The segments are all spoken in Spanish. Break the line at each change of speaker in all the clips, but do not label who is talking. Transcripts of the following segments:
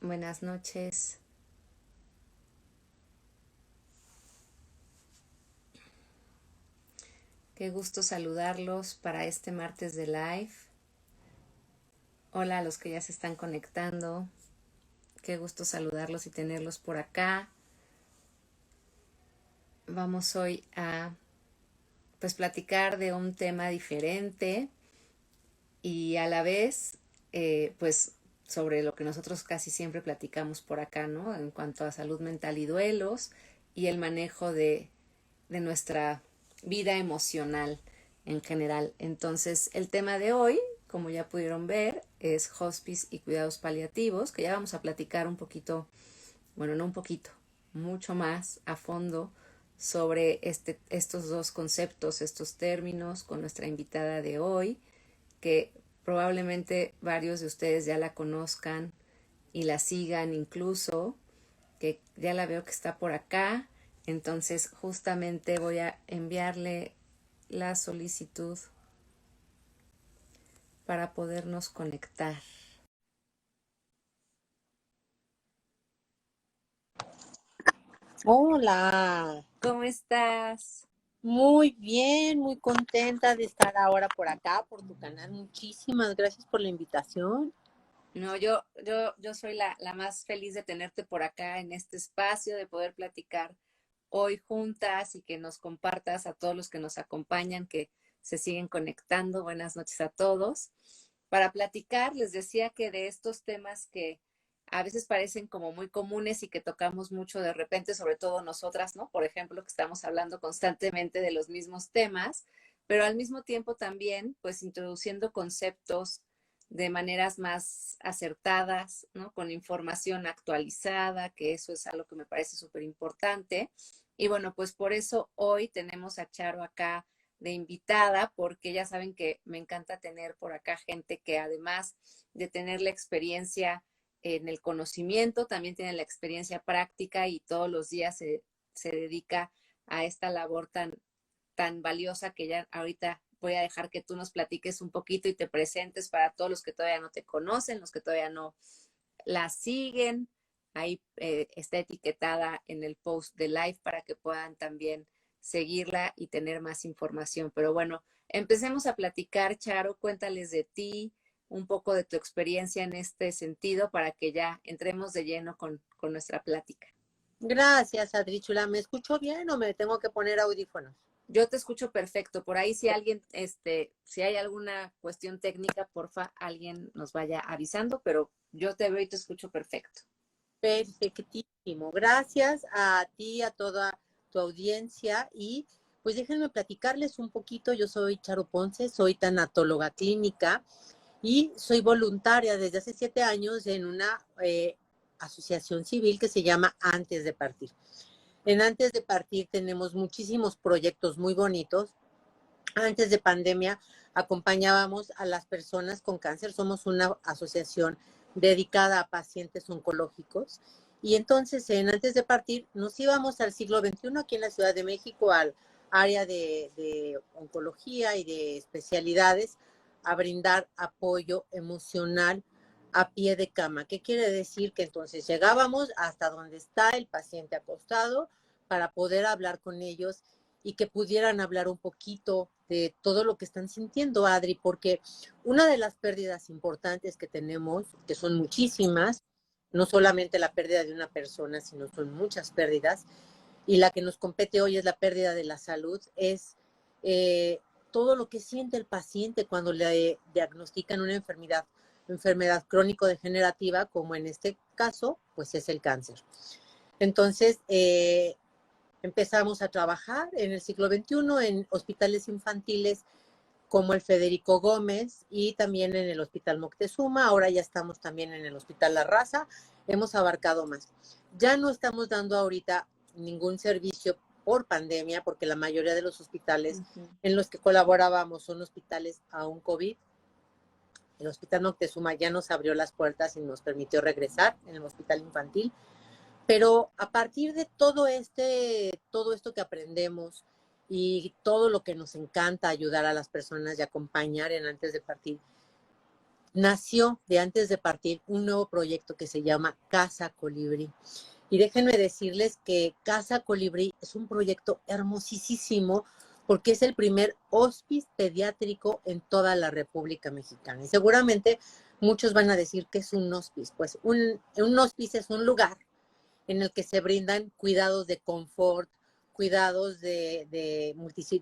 Buenas noches. Qué gusto saludarlos para este martes de live. Hola a los que ya se están conectando. Qué gusto saludarlos y tenerlos por acá. Vamos hoy a platicar de un tema diferente y a la vez sobre lo que nosotros casi siempre platicamos por acá, ¿no? En cuanto a salud mental y duelos y el manejo de nuestra vida emocional en general. Entonces, el tema de hoy, como ya pudieron ver, es hospice y cuidados paliativos, que ya vamos a platicar un poquito, bueno, no un poquito, mucho más a fondo sobre estos dos conceptos, estos términos, con nuestra invitada de hoy, que probablemente varios de ustedes ya la conozcan y la sigan incluso, que ya la veo que está por acá. Entonces justamente voy a enviarle la solicitud para podernos conectar.
Hola,
¿Cómo estás?
muy bien, muy contenta de estar ahora por acá, por tu canal. Muchísimas gracias por la invitación.
No, yo soy la más feliz de tenerte por acá en este espacio, de poder platicar hoy juntas y que nos compartas a todos los que nos acompañan, que se siguen conectando. Buenas noches a todos. Para platicar, les decía que de estos temas que a veces parecen como muy comunes y que tocamos mucho de repente, sobre todo nosotras, ¿no? Por ejemplo, que estamos hablando constantemente de los mismos temas, pero al mismo tiempo también, pues introduciendo conceptos de maneras más acertadas, ¿no? Con información actualizada, que eso es algo que me parece súper importante. Y bueno, pues por eso hoy tenemos a Charo acá de invitada, porque ya saben que me encanta tener por acá gente que además de tener la experiencia en el conocimiento, también tiene la experiencia práctica y todos los días se dedica a esta labor tan valiosa que ya ahorita voy a dejar que tú nos platiques un poquito y te presentes para todos los que todavía no te conocen, los que todavía no la siguen. Ahí está etiquetada en el post de live para que puedan también seguirla y tener más información. Pero bueno, empecemos a platicar, Charo, cuéntales de ti, un poco de tu experiencia en este sentido para que ya entremos de lleno con nuestra plática.
Gracias, Adrichula. ¿Me escucho bien o me tengo que poner audífonos?
Yo te escucho perfecto. Por ahí si alguien, si hay alguna cuestión técnica, porfa, alguien nos vaya avisando, pero yo te veo y te escucho perfecto.
Perfectísimo. Gracias a ti, a toda tu audiencia y pues déjenme platicarles un poquito. Yo soy Charo Ponce, soy tanatóloga clínica y soy voluntaria desde hace 7 años en una asociación civil que se llama Antes de Partir. En Antes de Partir tenemos muchísimos proyectos muy bonitos. Antes de pandemia acompañábamos a las personas con cáncer. Somos una asociación dedicada a pacientes oncológicos. Y entonces, Antes de Partir, nos íbamos al siglo XXI aquí en la Ciudad de México, al área de oncología y de especialidades, a brindar apoyo emocional a pie de cama. ¿Qué quiere decir? Que entonces llegábamos hasta donde está el paciente acostado para poder hablar con ellos y que pudieran hablar un poquito de todo lo que están sintiendo, Adri, porque una de las pérdidas importantes que tenemos, que son muchísimas, no solamente la pérdida de una persona, sino son muchas pérdidas, y la que nos compete hoy es la pérdida de la salud, es eh, todo lo que siente el paciente cuando le diagnostican una enfermedad crónico-degenerativa, como en este caso, pues es el cáncer. Entonces, empezamos a trabajar en el siglo XXI en hospitales infantiles como el Federico Gómez y también en el Hospital Moctezuma. Ahora ya estamos también en el Hospital La Raza. Hemos abarcado más. Ya no estamos dando ahorita ningún servicio por pandemia, porque la mayoría de los hospitales en los que colaborábamos son hospitales aún COVID. El Hospital Moctezuma ya nos abrió las puertas y nos permitió regresar en el Hospital Infantil. Pero a partir de todo esto que aprendemos y todo lo que nos encanta ayudar a las personas y acompañar en Antes de Partir, nació de antes de partir un nuevo proyecto que se llama Casa Colibrí. Y déjenme decirles que Casa Colibrí es un proyecto hermosísimo porque es el primer hospice pediátrico en toda la República Mexicana. Y seguramente muchos van a decir que es un hospice. Pues un hospice es un lugar en el que se brindan cuidados de confort, cuidados de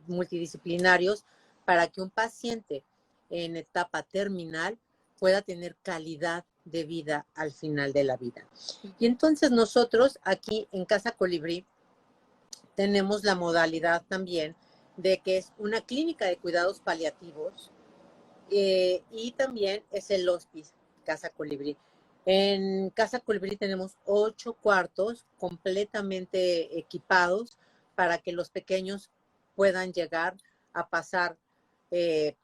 multidisciplinarios para que un paciente en etapa terminal pueda tener calidad de vida al final de la vida. Y entonces nosotros aquí en Casa Colibrí tenemos la modalidad también que es una clínica de cuidados paliativos y también es el hospice Casa Colibrí. En Casa Colibrí tenemos 8 cuartos completamente equipados para que los pequeños puedan llegar a pasar eh,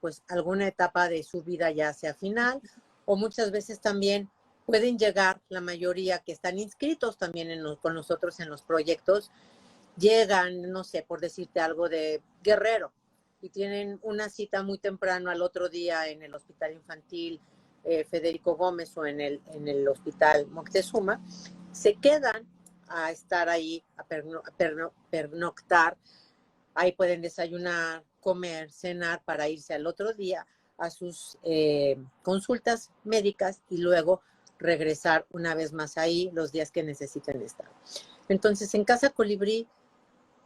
pues alguna etapa de su vida ya sea final o muchas veces también pueden llegar, la mayoría que están inscritos también con nosotros en los proyectos, llegan, no sé, por decirte algo de Guerrero, y tienen una cita muy temprano al otro día en el Hospital Infantil Federico Gómez o en el Hospital Moctezuma, se quedan a estar ahí, a pernoctar, ahí pueden desayunar, comer, cenar para irse al otro día a sus consultas médicas y luego regresar una vez más ahí los días que necesiten estar. Entonces, en Casa Colibrí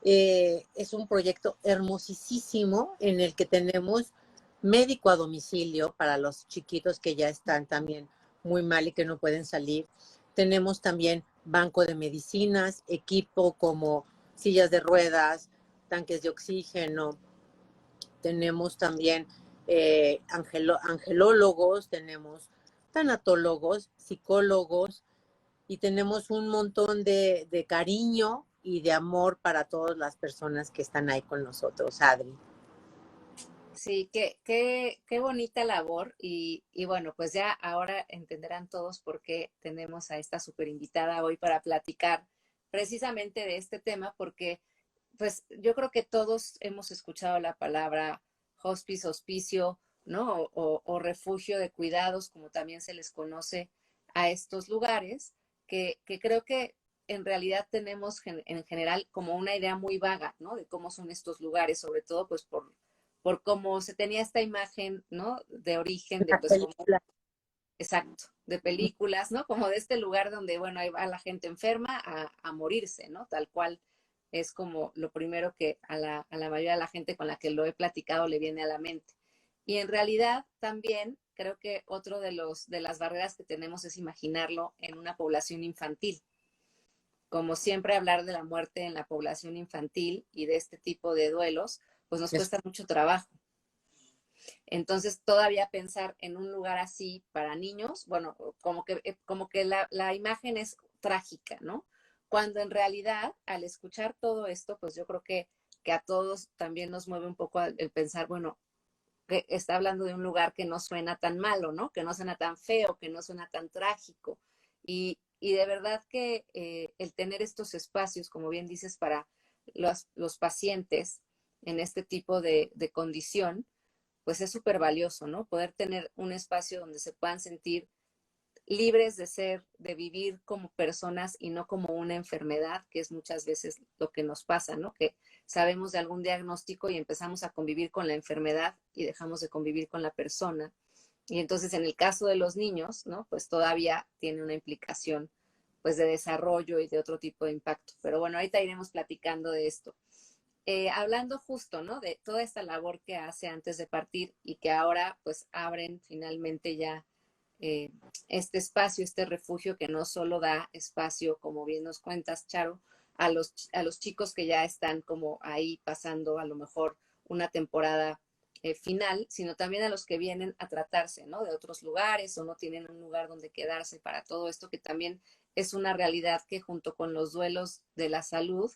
es un proyecto hermosísimo en el que tenemos médico a domicilio para los chiquitos que ya están también muy mal y que no pueden salir. Tenemos también banco de medicinas, equipo como sillas de ruedas, tanques de oxígeno. Tenemos también angelólogos, tenemos tanatólogos, psicólogos, y tenemos un montón de cariño y de amor para todas las personas que están ahí con nosotros, Adri.
Sí, qué bonita labor y bueno, pues ya ahora entenderán todos por qué tenemos a esta super invitada hoy para platicar precisamente de este tema, porque pues yo creo que todos hemos escuchado la palabra hospice, hospicio, ¿no? O refugio de cuidados, como también se les conoce a estos lugares, que creo que en realidad tenemos en general como una idea muy vaga, ¿no? De cómo son estos lugares, sobre todo pues por cómo se tenía esta imagen, ¿no? De origen, de
La
pues como,
película.
exacto, de películas, ¿no? Como de este lugar donde, bueno, ahí va la gente enferma a morirse, ¿no? Tal cual es como lo primero que a la mayoría de la gente con la que lo he platicado le viene a la mente. Y en realidad también creo que otro de las barreras que tenemos es imaginarlo en una población infantil. Como siempre hablar de la muerte en la población infantil y de este tipo de duelos, pues nos
Es
cuesta mucho trabajo. Entonces, todavía pensar en un lugar así para niños, bueno, como que la imagen es trágica, ¿no? Cuando en realidad, al escuchar todo esto, pues yo creo que a todos también nos mueve un poco el pensar, bueno, que está hablando de un lugar que no suena tan malo, ¿no? Que no suena tan feo, que no suena tan trágico. Y de verdad que el tener estos espacios, como bien dices, para los pacientes en este tipo de condición, pues es súper valioso, ¿no? Poder tener un espacio donde se puedan sentir libres de ser, de vivir como personas y no como una enfermedad, que es muchas veces lo que nos pasa, ¿no? Que sabemos de algún diagnóstico y empezamos a convivir con la enfermedad y dejamos de convivir con la persona. Y entonces en el caso de los niños, ¿no? Pues todavía tiene una implicación pues de desarrollo y de otro tipo de impacto. Pero bueno, ahorita iremos platicando de esto. Hablando justo, ¿no? De toda esta labor que hace antes de partir y que ahora pues abren finalmente ya eh, este espacio, este refugio que no solo da espacio, como bien nos cuentas, Charo, a los chicos que ya están como ahí pasando a lo mejor una temporada final, sino también a los que vienen a tratarse, ¿no? De otros lugares o no tienen un lugar donde quedarse para todo esto, que también es una realidad que junto con los duelos de la salud,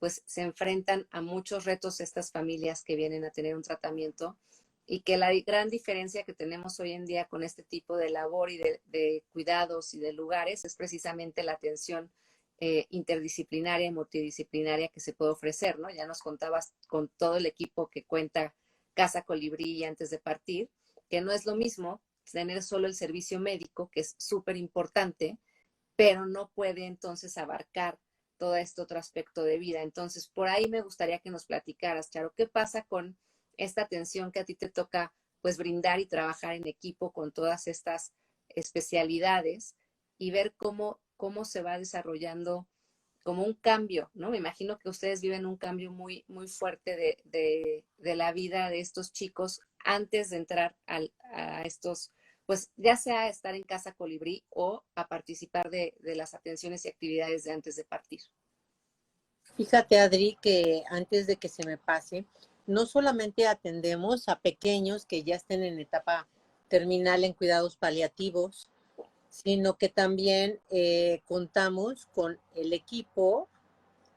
pues se enfrentan a muchos retos estas familias que vienen a tener un tratamiento y que la gran diferencia que tenemos hoy en día con este tipo de labor y de cuidados y de lugares es precisamente la atención interdisciplinaria y multidisciplinaria que se puede ofrecer, ¿no? Ya nos contabas con todo el equipo que cuenta Casa Colibrí antes de partir, que no es lo mismo tener solo el servicio médico, que es súper importante, pero no puede entonces abarcar todo este otro aspecto de vida. Entonces, por ahí me gustaría que nos platicaras, Charo, ¿qué pasa con esta atención que a ti te toca pues brindar y trabajar en equipo con todas estas especialidades y ver cómo se va desarrollando como un cambio, ¿no? Me imagino que ustedes viven un cambio muy, muy fuerte de la vida de estos chicos antes de entrar a estos, pues ya sea estar en Casa Colibrí o a participar de las atenciones y actividades de antes de partir.
Fíjate, Adri, que antes de que se me pase, no solamente atendemos a pequeños que ya estén en etapa terminal en cuidados paliativos, sino que también contamos con el equipo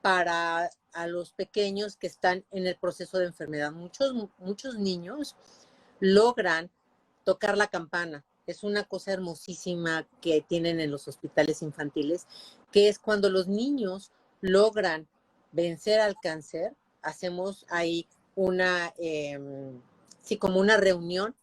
para a los pequeños que están en el proceso de enfermedad. Muchos niños logran tocar la campana. Es una cosa hermosísima que tienen en los hospitales infantiles, que es cuando los niños logran vencer al cáncer. Hacemos ahí sí, como una reunión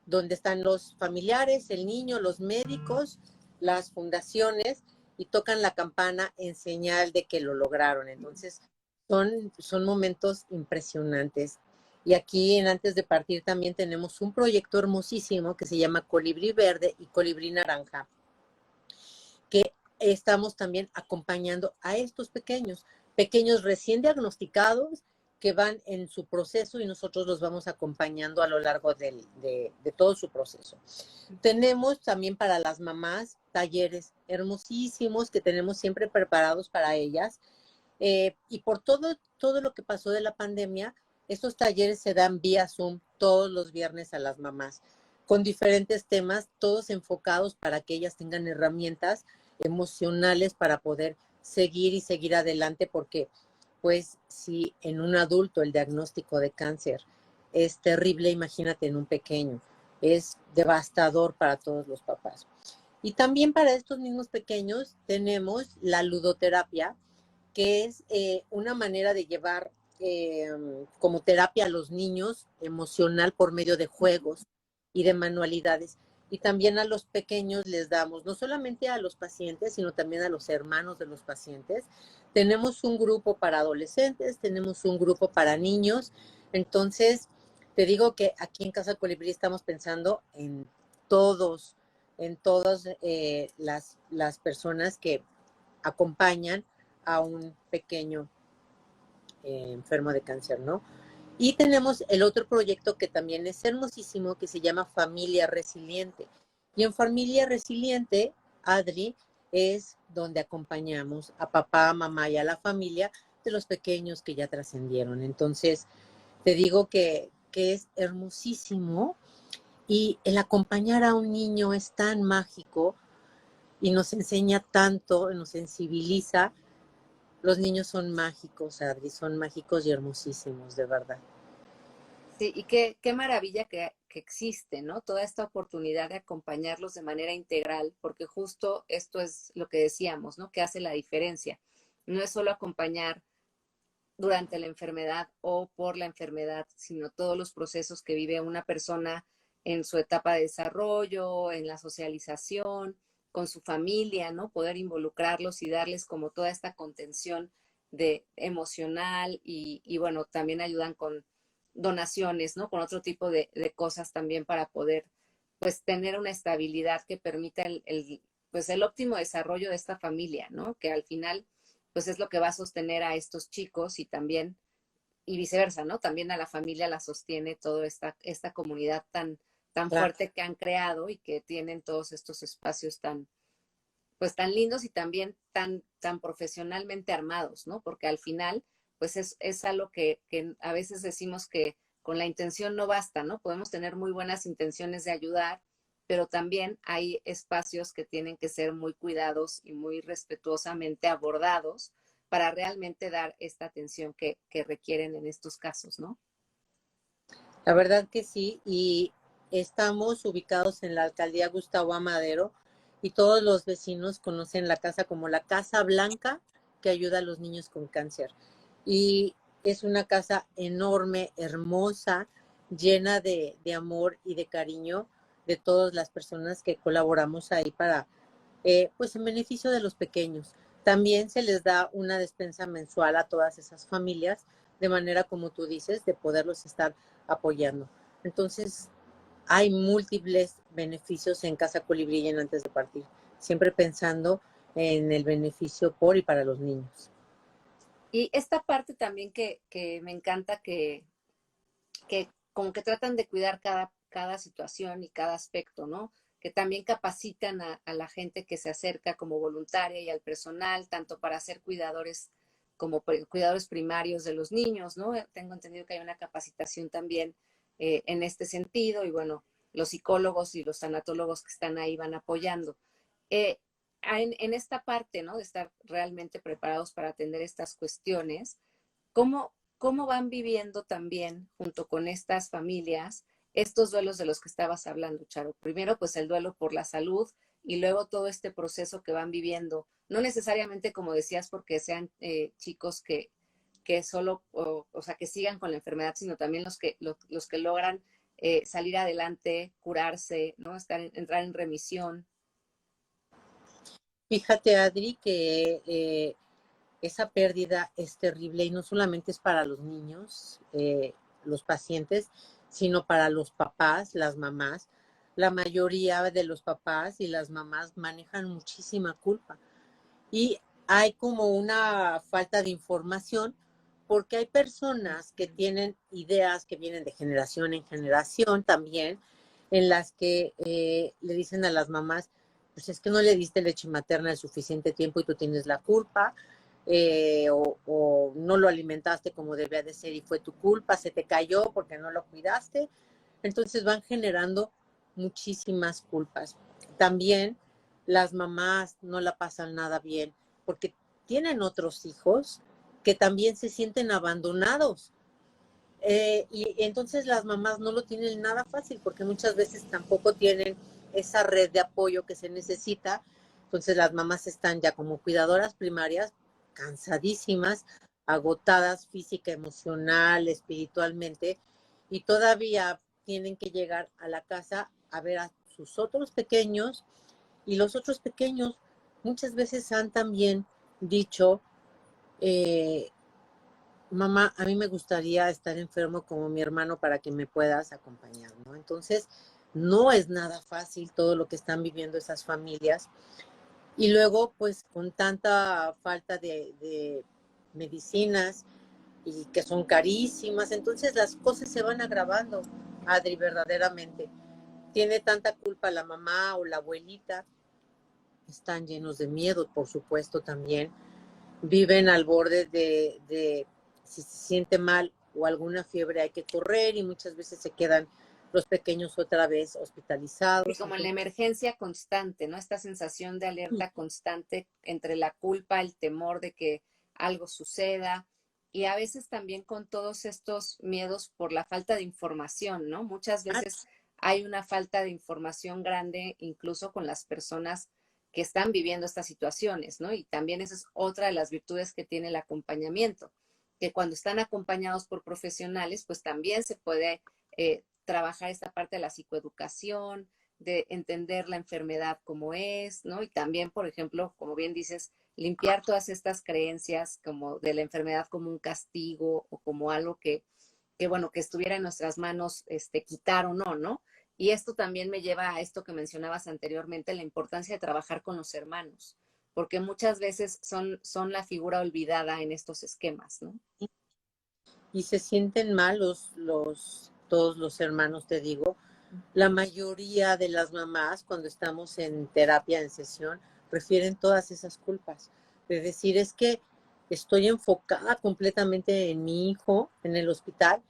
donde están los familiares, el niño, los médicos, las fundaciones y tocan la campana en señal de que lo lograron. Entonces, son momentos impresionantes. Y aquí en Antes de Partir también tenemos un proyecto hermosísimo que se llama Colibrí Verde y Colibrí Naranja, que estamos también acompañando a estos pequeños recién diagnosticados que van en su proceso y nosotros los vamos acompañando a lo largo de todo su proceso. Tenemos también para las mamás talleres hermosísimos que tenemos siempre preparados para ellas. Y por todo lo que pasó de la pandemia, estos talleres se dan vía Zoom todos los viernes a las mamás, con diferentes temas, todos enfocados para que ellas tengan herramientas emocionales para poder seguir adelante, porque pues si en un adulto el diagnóstico de cáncer es terrible, imagínate en un pequeño, es devastador para todos los papás. Y también para estos mismos pequeños tenemos la ludoterapia, que es una manera de llevar como terapia a los niños emocional por medio de juegos y de manualidades. Y también a los pequeños les damos, no solamente a los pacientes, sino también a los hermanos de los pacientes. Tenemos un grupo para adolescentes, tenemos un grupo para niños. Entonces, te digo que aquí en Casa Colibrí estamos pensando en todas las personas que acompañan a un pequeño enfermo de cáncer, ¿no? Y tenemos el otro proyecto que también es hermosísimo, que se llama Familia Resiliente. Y en Familia Resiliente, Adri, es donde acompañamos a papá, a mamá y a la familia de los pequeños que ya trascendieron. Entonces, te digo que es hermosísimo y el acompañar a un niño es tan mágico y nos enseña tanto, nos sensibiliza. Los niños son mágicos, Adri, son mágicos y hermosísimos, de verdad.
Sí, y qué maravilla que existe, ¿no? Toda esta oportunidad de acompañarlos de manera integral, porque justo esto es lo que decíamos, ¿no? Que hace la diferencia. No es solo acompañar durante la enfermedad o por la enfermedad, sino todos los procesos que vive una persona en su etapa de desarrollo, en la socialización, con su familia, ¿no? Poder involucrarlos y darles como toda esta contención de emocional y bueno, también ayudan con donaciones, ¿no? Con otro tipo de cosas también para poder pues tener una estabilidad que permita pues el óptimo desarrollo de esta familia, ¿no? Que al final pues es lo que va a sostener a estos chicos y también, y viceversa, ¿no? También a la familia la sostiene toda esta comunidad tan
Claro.
fuerte que han creado y que tienen todos estos espacios pues tan lindos y también tan profesionalmente armados, ¿no? Porque al final, pues es algo que a veces decimos que con la intención no basta, ¿no? Podemos tener muy buenas intenciones de ayudar, pero también hay espacios que tienen que ser muy cuidados y muy respetuosamente abordados para realmente dar esta atención que requieren en estos casos, ¿no?
La verdad que sí, y estamos ubicados en la alcaldía Gustavo Amadero y todos los vecinos conocen la casa como la Casa Blanca que ayuda a los niños con cáncer. Y es una casa enorme, hermosa, llena de amor y de cariño. de todas las personas que colaboramos ahí para, pues en beneficio de los pequeños. También se les da una despensa mensual a todas esas familias, de manera, como tú dices, de poderlos estar apoyando. Entonces, hay múltiples beneficios en Casa Colibrí y en Antes de Partir, siempre pensando en el beneficio por y para los niños.
Y esta parte también que me encanta que como que tratan de cuidar cada situación y cada aspecto, ¿no? Que también capacitan a la gente que se acerca como voluntaria y al personal, tanto para ser cuidadores como cuidadores primarios de los niños, ¿no? Tengo entendido que hay una capacitación también en este sentido y bueno, los psicólogos y los tanatólogos que están ahí van apoyando. Eh, en esta parte, ¿no? De estar realmente preparados para atender estas cuestiones, ¿cómo van viviendo también junto con estas familias estos duelos de los que estabas hablando, Charo? Primero, pues el duelo por la salud y luego todo este proceso que van viviendo. No necesariamente, como decías, porque sean chicos que solo, o sea, que sigan con la enfermedad, sino también los que logran salir adelante, curarse, ¿no? Entrar en remisión.
Fíjate, Adri, que esa pérdida es terrible y no solamente es para los niños, los pacientes, sino para los papás, las mamás. La mayoría de los papás y las mamás manejan muchísima culpa y hay como una falta de información porque hay personas que tienen ideas que vienen de generación en generación también, en las que le dicen a las mamás, pues es que no le diste leche materna el suficiente tiempo y tú tienes la culpa, o no lo alimentaste como debía de ser y fue tu culpa, se te cayó porque no lo cuidaste. Entonces van generando muchísimas culpas. También las mamás no la pasan nada bien porque tienen otros hijos que también se sienten abandonados. Y entonces las mamás no lo tienen nada fácil porque muchas veces tampoco tienen esa red de apoyo que se necesita. Entonces las mamás están ya como cuidadoras primarias, cansadísimas, agotadas física, emocional, espiritualmente, y todavía tienen que llegar a la casa a ver a sus otros pequeños, y los otros pequeños muchas veces han también dicho, eh, mamá, a mí me gustaría estar enfermo como mi hermano para que me puedas acompañar, ¿no? Entonces, no es nada fácil todo lo que están viviendo esas familias. Y luego, pues, con tanta falta de medicinas y que son carísimas, entonces las cosas se van agravando, Adri, verdaderamente. Tiene tanta culpa la mamá o la abuelita, están llenos de miedo, por supuesto, también. Viven al borde de si se siente mal o alguna fiebre hay que correr y muchas veces se quedan los pequeños otra vez
Y
hospitalizados.
como en la
Entonces,
emergencia constante, ¿no? Esta sensación de alerta constante entre la culpa, el temor de que algo suceda y a veces también con todos estos miedos por la falta de información, ¿no? Muchas veces hay una falta de información grande incluso con las personas que están viviendo estas situaciones, ¿no? Y también esa es otra de las virtudes que tiene el acompañamiento, que cuando están acompañados por profesionales, pues también se puede trabajar esta parte de la psicoeducación, de entender la enfermedad como es, ¿no? Y también, por ejemplo, como bien dices, limpiar todas estas creencias como de la enfermedad como un castigo o como algo que bueno, que estuviera en nuestras manos, quitar o no, ¿no? Y esto también me lleva a esto que mencionabas anteriormente, la importancia de trabajar con los hermanos, porque muchas veces son la figura olvidada en estos esquemas, ¿no?
y se sienten mal todos los hermanos, te digo. La mayoría de las mamás, cuando estamos en terapia, en sesión, refieren todas esas culpas. De decir, es que estoy enfocada completamente en mi hijo en el hospital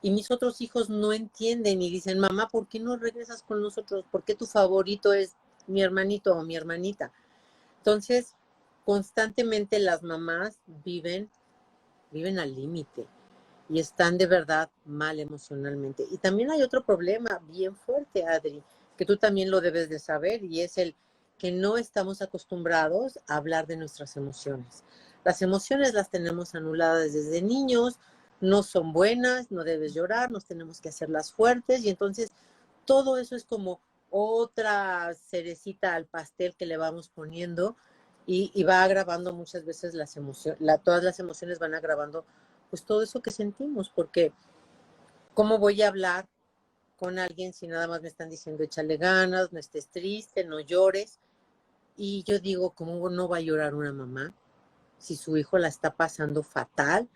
y mis otros hijos no entienden y dicen, mamá, ¿por qué no regresas con nosotros? ¿Por qué tu favorito es mi hermanito o mi hermanita? Entonces, constantemente las mamás viven al límite y están de verdad mal emocionalmente. Y también hay otro problema bien fuerte, Adri, que tú también lo debes de saber, y es el que no estamos acostumbrados a hablar de nuestras emociones. Las emociones las tenemos anuladas desde niños, no son buenas, no debes llorar, nos tenemos que hacerlas fuertes, y entonces todo eso es como otra cerecita al pastel que le vamos poniendo y va agravando muchas veces las emociones, todas las emociones van agravando pues todo eso que sentimos, porque ¿cómo voy a hablar con alguien si nada más me están diciendo échale ganas, no estés triste, no llores? Y yo digo, ¿cómo no va a llorar una mamá si su hijo la está pasando fatal?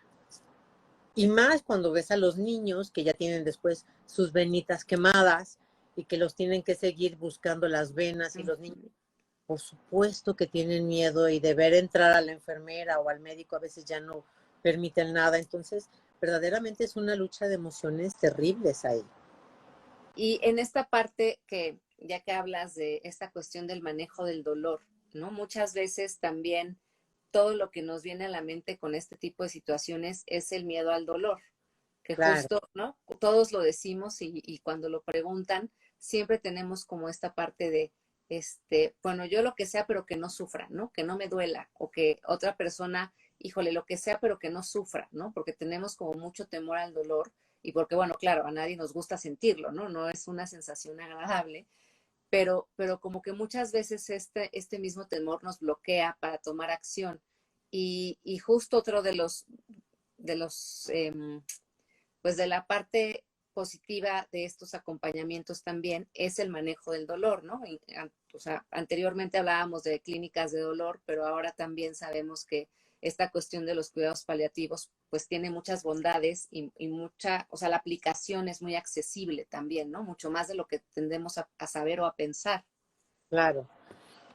Y más cuando ves a los niños que ya tienen después sus venitas quemadas y que los tienen que seguir buscando las venas y los niños, por supuesto que tienen miedo y de ver entrar a la enfermera o al médico a veces ya no permiten nada. Entonces, verdaderamente es una lucha de emociones terribles ahí.
Y en esta parte que, ya que hablas de esta cuestión del manejo del dolor, ¿no? Muchas veces también todo lo que nos viene a la mente con este tipo de situaciones es el miedo al dolor, que
Claro,
justo, ¿no? Todos lo decimos y cuando lo preguntan, siempre tenemos como esta parte de, bueno, yo lo que sea, pero que no sufra, ¿no? Que no me duela, o que otra persona, híjole, lo que sea, pero que no sufra, ¿no? Porque tenemos como mucho temor al dolor y porque, bueno, claro, a nadie nos gusta sentirlo, ¿no? No es una sensación agradable, pero como que muchas veces este mismo temor nos bloquea para tomar acción. Y justo otro de los pues de la parte positiva de estos acompañamientos también es el manejo del dolor, ¿no? O sea, anteriormente hablábamos de clínicas de dolor, pero ahora también sabemos que esta cuestión de los cuidados paliativos pues tiene muchas bondades y mucha, o sea, la aplicación es muy accesible también, ¿no? Mucho más de lo que tendemos a saber o a pensar.
claro.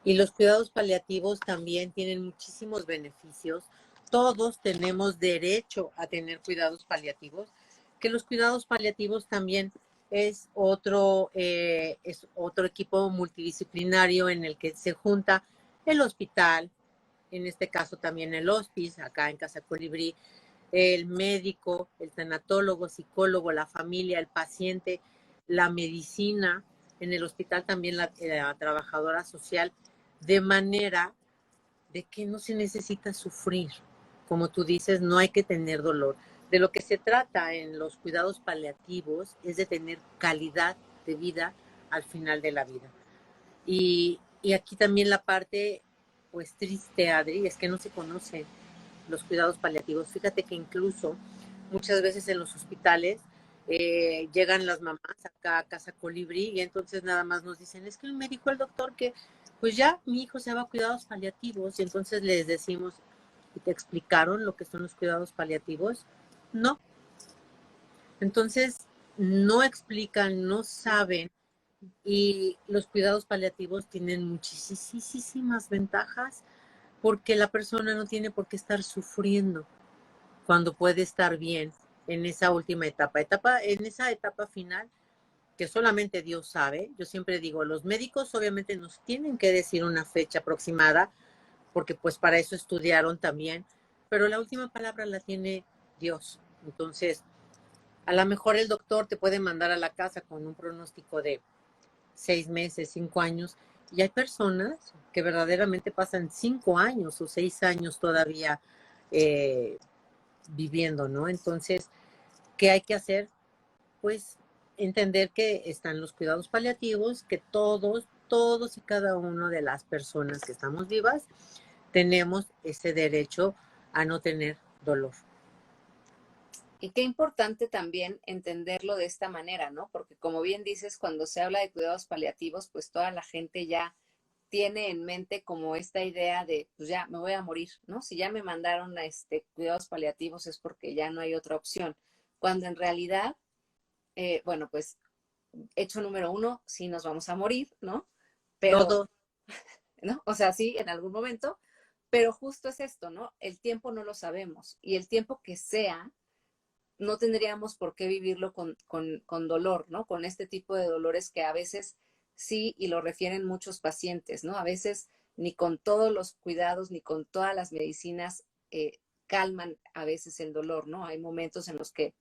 Y los cuidados paliativos también tienen muchísimos beneficios. Todos tenemos derecho a tener cuidados paliativos, que los cuidados paliativos también es otro equipo multidisciplinario en el que se junta el hospital, en este caso también el hospice, acá en Casa Colibrí, el médico, el tanatólogo, psicólogo, la familia, el paciente, la medicina, en el hospital también la trabajadora social, de manera de que no se necesita sufrir. Como tú dices, no hay que tener dolor. De lo que se trata en los cuidados paliativos es de tener calidad de vida al final de la vida. Y aquí también la parte, pues triste, Adri, es que no se conocen los cuidados paliativos. Fíjate que incluso muchas veces en los hospitales llegan las mamás acá a Casa Colibrí y entonces nada más nos dicen, es que me dijo el doctor que pues ya mi hijo se va a cuidados paliativos y entonces les decimos, ¿y te explicaron lo que son los cuidados paliativos? No. Entonces no explican, no saben y los cuidados paliativos tienen muchísimas ventajas porque la persona no tiene por qué estar sufriendo cuando puede estar bien en esa última en esa etapa final que solamente Dios sabe. Yo siempre digo, los médicos obviamente nos tienen que decir una fecha aproximada, porque pues para eso estudiaron también, pero la última palabra la tiene Dios. Entonces, a lo mejor el doctor te puede mandar a la casa con un pronóstico de 6 meses, 5 años, y hay personas que verdaderamente pasan 5 años o 6 años todavía eh, viviendo, ¿no? Entonces, ¿qué hay que hacer? Pues entender que están los cuidados paliativos, que todos y cada uno de las personas que estamos vivas tenemos ese derecho a no tener dolor.
Y qué importante también entenderlo de esta manera, ¿no? Porque como bien dices, cuando se habla de cuidados paliativos, pues toda la gente ya tiene en mente como esta idea de, pues ya me voy a morir, ¿no? Si ya me mandaron a cuidados paliativos es porque ya no hay otra opción. Cuando en realidad, bueno, pues hecho número uno, sí nos vamos a morir, ¿no? Pero,
Todo,
¿no? O sea, sí, en algún momento, pero justo es esto, ¿no? El tiempo no lo sabemos y el tiempo que sea, no tendríamos por qué vivirlo con dolor, ¿no? Con este tipo de dolores que a veces sí, y lo refieren muchos pacientes, ¿no? A veces ni con todos los cuidados, ni con todas las medicinas calman a veces el dolor, ¿no? Hay momentos en los que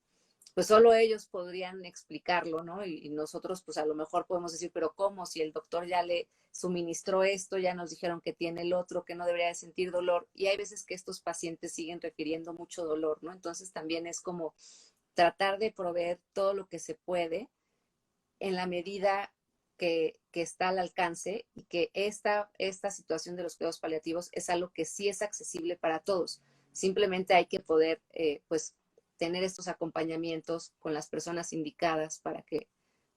pues solo ellos podrían explicarlo, ¿no? Y nosotros pues a lo mejor podemos decir, pero ¿cómo? Si el doctor ya le suministró esto, ya nos dijeron que tiene el otro, que no debería de sentir dolor. Y hay veces que estos pacientes siguen refiriendo mucho dolor, ¿no? Entonces también es como tratar de proveer todo lo que se puede en la medida que está al alcance y que esta situación de los cuidados paliativos es algo que sí es accesible para todos. Simplemente hay que poder, pues, tener estos acompañamientos con las personas indicadas para que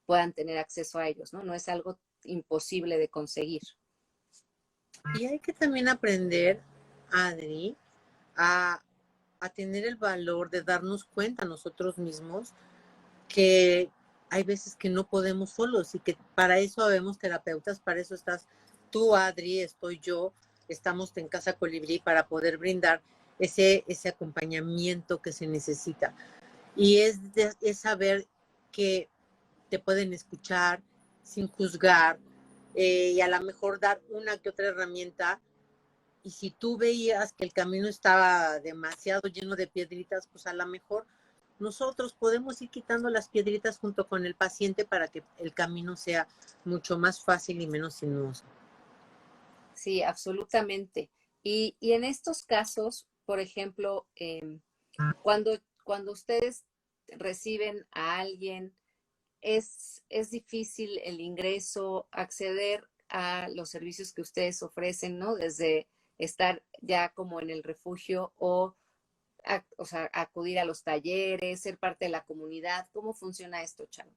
puedan tener acceso a ellos, ¿no? No es algo imposible de conseguir.
Y hay que también aprender, Adri, a, a tener el valor de darnos cuenta nosotros mismos que hay veces que no podemos solos y que para eso habemos terapeutas, para eso estás tú, Adri, estoy yo, estamos en Casa Colibrí para poder brindar ese acompañamiento que se necesita. Y es saber que te pueden escuchar sin juzgar y a lo mejor dar una que otra herramienta. Y si tú veías que el camino estaba demasiado lleno de piedritas, pues a lo mejor nosotros podemos ir quitando las piedritas junto con el paciente para que el camino sea mucho más fácil y menos sinuoso.
Sí, absolutamente. Y en estos casos, por ejemplo, cuando ustedes reciben a alguien, es difícil el ingreso, acceder a los servicios que ustedes ofrecen, ¿no? Desde estar ya como en el refugio o sea, acudir a los talleres, ser parte de la comunidad. ¿Cómo funciona esto, Charo?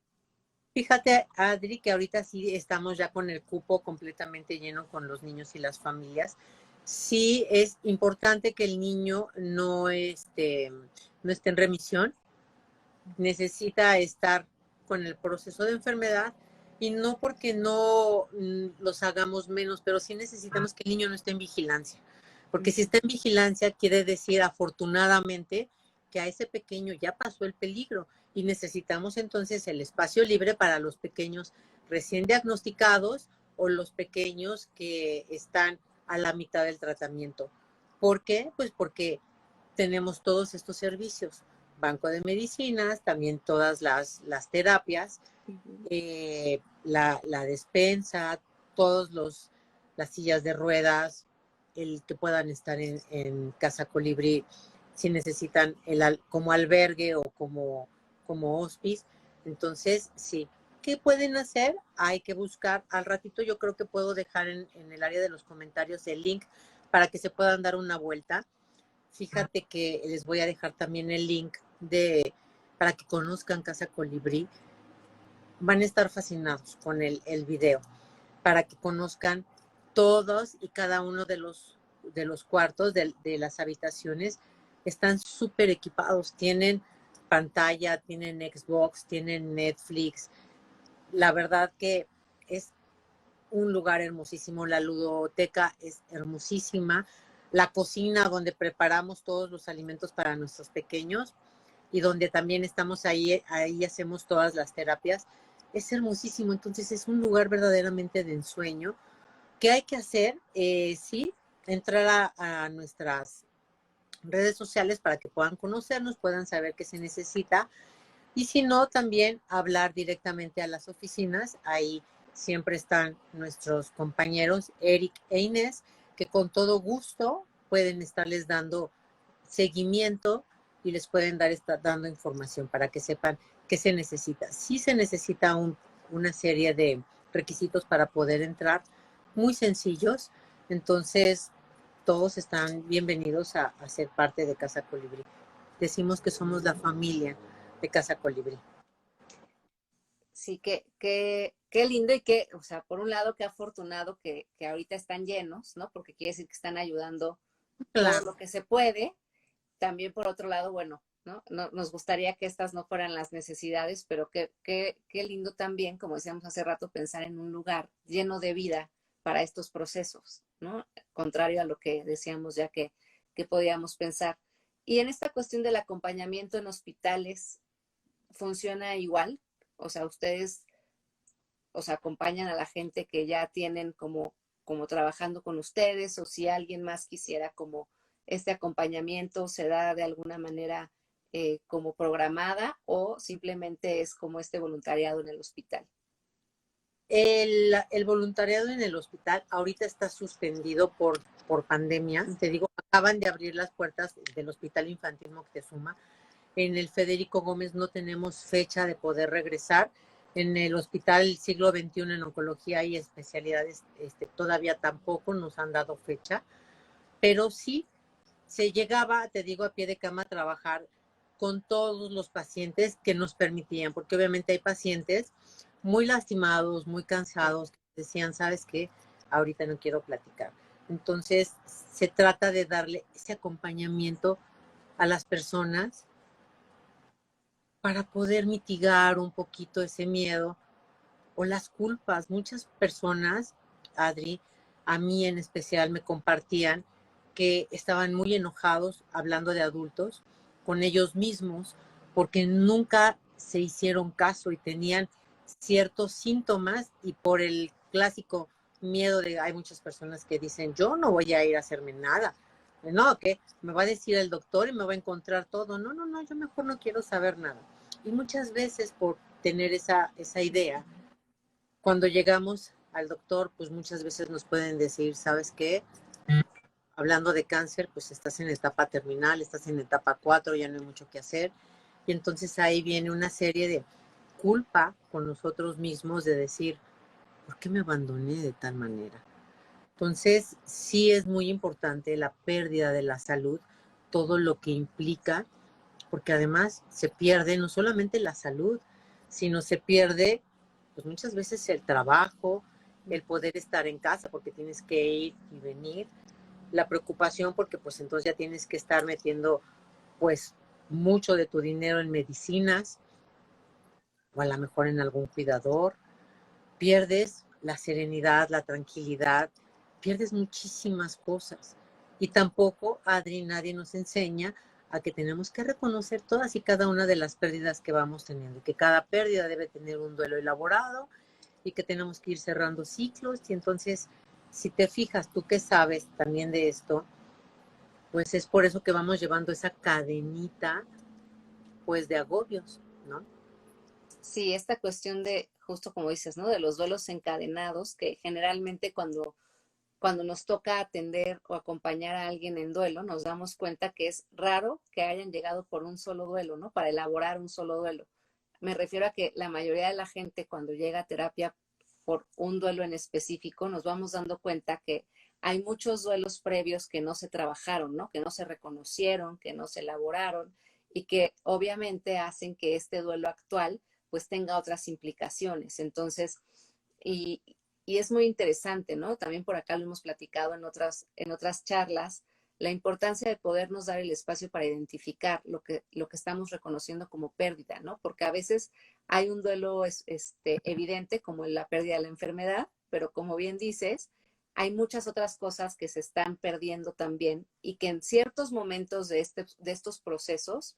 Fíjate, Adri, que ahorita sí estamos ya con el cupo completamente lleno con los niños y las familias. Sí es importante que el niño no esté en remisión, necesita estar con el proceso de enfermedad y no porque no los hagamos menos, pero sí necesitamos que el niño no esté en vigilancia. Porque si está en vigilancia quiere decir afortunadamente que a ese pequeño ya pasó el peligro y necesitamos entonces el espacio libre para los pequeños recién diagnosticados o los pequeños que están a la mitad del tratamiento. ¿Por qué? Pues porque tenemos todos estos servicios, banco de medicinas, también todas las terapias, la despensa, las sillas de ruedas, el que puedan estar en Casa Colibrí si necesitan como albergue o como hospice. Entonces, sí. ¿Qué pueden hacer? Hay que buscar. Al ratito yo creo que puedo dejar en el área de los comentarios el link para que se puedan dar una vuelta. Fíjate que les voy a dejar también el link para que conozcan Casa Colibrí. Van a estar fascinados con el video, para que conozcan todos y cada uno de los cuartos, de las habitaciones. Están súper equipados, tienen pantalla, tienen Xbox, tienen Netflix. La verdad que es un lugar hermosísimo, la ludoteca es hermosísima, la cocina donde preparamos todos los alimentos para nuestros pequeños y donde también estamos ahí hacemos todas las terapias, es hermosísimo. Entonces es un lugar verdaderamente de ensueño. ¿Qué hay que hacer? Sí, entrar a nuestras redes sociales para que puedan conocernos, puedan saber qué se necesita. Y si no, también hablar directamente a las oficinas. Ahí siempre están nuestros compañeros Eric e Inés, que con todo gusto pueden estarles dando seguimiento y les pueden estar dando información para que sepan qué se necesita. Sí se necesita una serie de requisitos para poder entrar, muy sencillos. Entonces, todos están bienvenidos a ser parte de Casa Colibrí. Decimos que somos la familia de Casa Colibrí.
Sí, qué lindo y que, o sea, por un lado, qué afortunado que ahorita están llenos, ¿no? Porque quiere decir que están ayudando todo
Claro.
lo que se puede. También por otro lado, bueno, ¿no? Nos gustaría que estas no fueran las necesidades, pero qué lindo también, como decíamos hace rato, pensar en un lugar lleno de vida para estos procesos, ¿no? Contrario a lo que decíamos ya que podíamos pensar. Y en esta cuestión del acompañamiento en hospitales, ¿funciona igual? O sea, ustedes, o sea, acompañan a la gente que ya tienen como trabajando con ustedes, o si alguien más quisiera como este acompañamiento, se da de alguna manera como programada o simplemente es como este voluntariado en el hospital.
El voluntariado en el hospital ahorita está suspendido por pandemia. Te digo, acaban de abrir las puertas del Hospital Infantil Moctezuma. En el Federico Gómez no tenemos fecha de poder regresar. En el Hospital Siglo XXI en oncología y especialidades todavía tampoco nos han dado fecha, pero sí se llegaba, te digo, a pie de cama a trabajar con todos los pacientes que nos permitían, porque obviamente hay pacientes muy lastimados, muy cansados, que decían, ¿sabes qué? Ahorita no quiero platicar. Entonces, se trata de darle ese acompañamiento a las personas para poder mitigar un poquito ese miedo o las culpas. Muchas personas, Adri, a mí en especial, me compartían que estaban muy enojados, hablando de adultos, con ellos mismos, porque nunca se hicieron caso y tenían ciertos síntomas y por el clásico miedo de, hay muchas personas que dicen, yo no voy a ir a hacerme nada. No, que me va a decir el doctor y me va a encontrar todo. No, no, no, yo mejor no quiero saber nada. Y muchas veces por tener esa idea, cuando llegamos al doctor, pues muchas veces nos pueden decir, ¿sabes qué? Hablando de cáncer, pues estás en etapa terminal, estás en etapa 4, ya no hay mucho que hacer. Y entonces ahí viene una serie de culpa con nosotros mismos de decir, ¿por qué me abandoné de tal manera? Entonces, sí es muy importante la pérdida de la salud, todo lo que implica, porque además se pierde no solamente la salud, sino se pierde pues muchas veces el trabajo, el poder estar en casa porque tienes que ir y venir, la preocupación porque pues entonces ya tienes que estar metiendo pues mucho de tu dinero en medicinas o a lo mejor en algún cuidador, pierdes la serenidad, la tranquilidad, pierdes muchísimas cosas. Y tampoco, Adri, nadie nos enseña a que tenemos que reconocer todas y cada una de las pérdidas que vamos teniendo, que cada pérdida debe tener un duelo elaborado y que tenemos que ir cerrando ciclos. Y entonces, si te fijas, tú que sabes también de esto, pues es por eso que vamos llevando esa cadenita, pues, de agobios, ¿no?
Sí, esta cuestión de, justo como dices, ¿no? De los duelos encadenados, que generalmente cuando nos toca atender o acompañar a alguien en duelo, nos damos cuenta que es raro que hayan llegado por un solo duelo, ¿no? Para elaborar un solo duelo. Me refiero a que la mayoría de la gente cuando llega a terapia por un duelo en específico, nos vamos dando cuenta que hay muchos duelos previos que no se trabajaron, ¿no? Que no se reconocieron, que no se elaboraron y que obviamente hacen que este duelo actual pues tenga otras implicaciones. Entonces, y, y es muy interesante, ¿no? También por acá lo hemos platicado en otras charlas, la importancia de podernos dar el espacio para identificar lo que estamos reconociendo como pérdida, ¿no? Porque a veces hay un duelo evidente como la pérdida de la enfermedad, pero como bien dices, hay muchas otras cosas que se están perdiendo también y que en ciertos momentos de estos procesos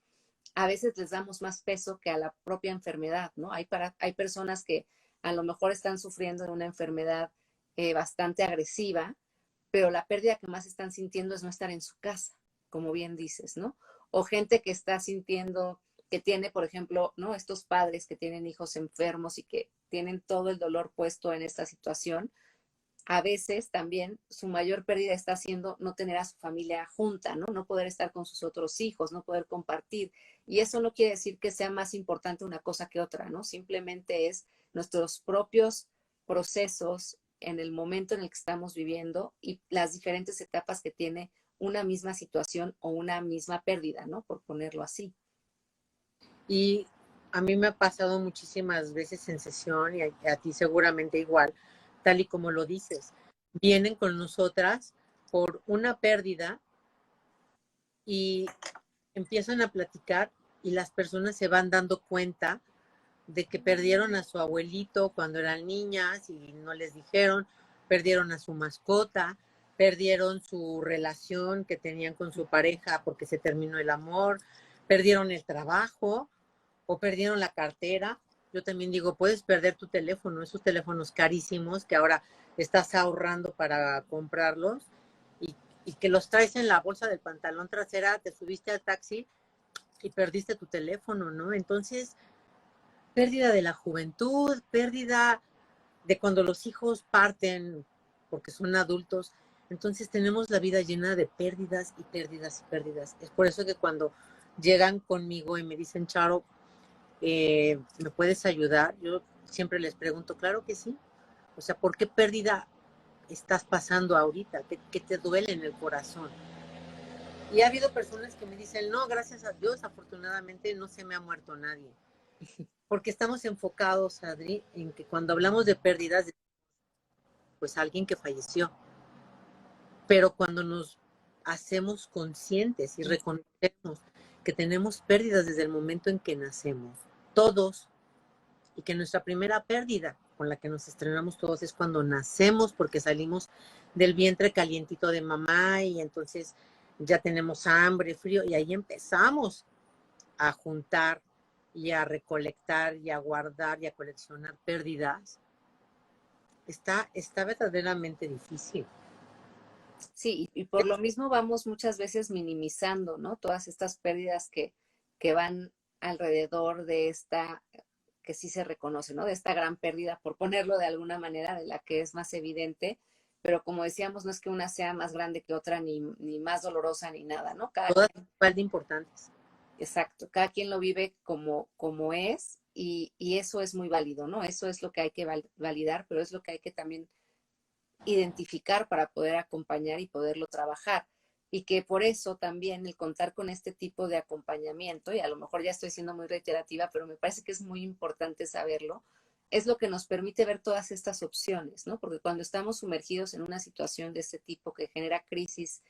a veces les damos más peso que a la propia enfermedad, ¿no? Hay personas que a lo mejor están sufriendo de una enfermedad bastante agresiva, pero la pérdida que más están sintiendo es no estar en su casa, como bien dices, ¿no? O gente que está sintiendo que tiene, por ejemplo, ¿no? Estos padres que tienen hijos enfermos y que tienen todo el dolor puesto en esta situación, a veces también su mayor pérdida está siendo no tener a su familia junta, ¿no? No poder estar con sus otros hijos, no poder compartir. Y eso no quiere decir que sea más importante una cosa que otra, ¿no? Simplemente es nuestros propios procesos en el momento en el que estamos viviendo y las diferentes etapas que tiene una misma situación o una misma pérdida, ¿no? Por ponerlo así.
Y a mí me ha pasado muchísimas veces en sesión y a ti seguramente igual, tal y como lo dices. Vienen con nosotras por una pérdida y empiezan a platicar y las personas se van dando cuenta de que perdieron a su abuelito cuando eran niñas y no les dijeron, perdieron a su mascota, perdieron su relación que tenían con su pareja porque se terminó el amor, perdieron el trabajo o perdieron la cartera. Yo también digo, puedes perder tu teléfono, esos teléfonos carísimos que ahora estás ahorrando para comprarlos y que los traes en la bolsa del pantalón trasera, te subiste al taxi y perdiste tu teléfono, ¿no? Entonces, pérdida de la juventud, pérdida de cuando los hijos parten porque son adultos. Entonces tenemos la vida llena de pérdidas y pérdidas y pérdidas. Es por eso que cuando llegan conmigo y me dicen, Charo, ¿me puedes ayudar? Yo siempre les pregunto, claro que sí. O sea, ¿por qué pérdida estás pasando ahorita? ¿Qué te duele en el corazón? Y ha habido personas que me dicen, no, gracias a Dios, afortunadamente no se me ha muerto nadie. Porque estamos enfocados, Adri, en que cuando hablamos de pérdidas, pues alguien que falleció. Pero cuando nos hacemos conscientes y reconocemos que tenemos pérdidas desde el momento en que nacemos, todos, y que nuestra primera pérdida con la que nos estrenamos todos es cuando nacemos, porque salimos del vientre calientito de mamá y entonces ya tenemos hambre, frío, y ahí empezamos a juntar y a recolectar y a guardar y a coleccionar pérdidas. Está verdaderamente difícil.
Sí, y por lo mismo vamos muchas veces minimizando, ¿no? Todas estas pérdidas que van alrededor de esta, que sí se reconoce, ¿no? De esta gran pérdida, por ponerlo de alguna manera, de la que es más evidente, pero como decíamos, no es que una sea más grande que otra, ni más dolorosa, ni nada, ¿no? Cada
Todas
quien,
igual de importantes.
exacto, cada quien lo vive como es y eso es muy válido, ¿no? Eso es lo que hay que validar, pero es lo que hay que también identificar para poder acompañar y poderlo trabajar. Y que por eso también el contar con este tipo de acompañamiento, y a lo mejor ya estoy siendo muy reiterativa, pero me parece que es muy importante saberlo, es lo que nos permite ver todas estas opciones, ¿no? Porque cuando estamos sumergidos en una situación de este tipo que genera crisis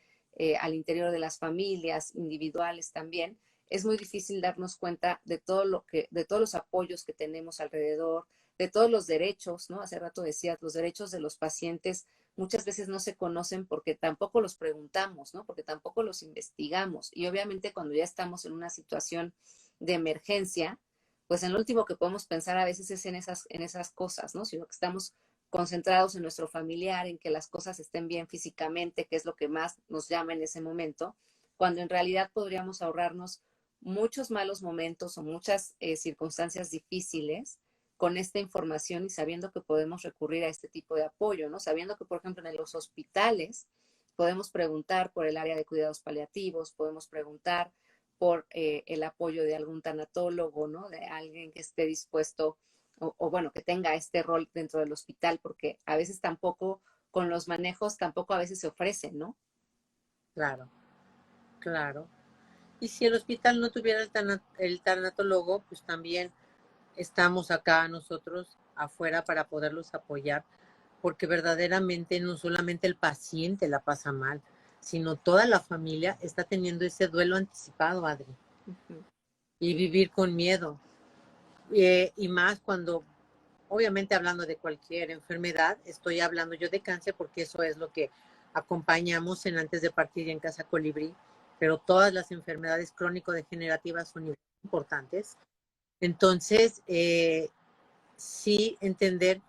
al interior de las familias, individuales también, es muy difícil darnos cuenta de todo lo que, de todos los apoyos que tenemos alrededor, de todos los derechos, ¿no? Hace rato decías, los derechos de los pacientes muchas veces no se conocen porque tampoco los preguntamos, ¿no? Porque tampoco los investigamos. Y obviamente cuando ya estamos en una situación de emergencia, pues en lo último que podemos pensar a veces es en esas cosas, ¿no? Sino que estamos concentrados en nuestro familiar, en que las cosas estén bien físicamente, que es lo que más nos llama en ese momento, cuando en realidad podríamos ahorrarnos muchos malos momentos o muchas circunstancias difíciles con esta información y sabiendo que podemos recurrir a este tipo de apoyo, ¿no? Sabiendo que, por ejemplo, en los hospitales podemos preguntar por el área de cuidados paliativos, podemos preguntar por el apoyo de algún tanatólogo, ¿no? De alguien que esté dispuesto o, bueno, que tenga este rol dentro del hospital, porque a veces tampoco, con los manejos, tampoco a veces se ofrecen, ¿no?
Claro, claro. Y si el hospital no tuviera el tanatólogo, pues también estamos acá nosotros afuera para poderlos apoyar, porque verdaderamente no solamente el paciente la pasa mal, sino toda la familia está teniendo ese duelo anticipado, Adri,
Ujú.
y vivir con miedo. Y más cuando, obviamente hablando de cualquier enfermedad, estoy hablando yo de cáncer porque eso es lo que acompañamos en Antes de Partir y en Casa Colibrí, pero todas las enfermedades crónico-degenerativas son importantes. Entonces, sí entender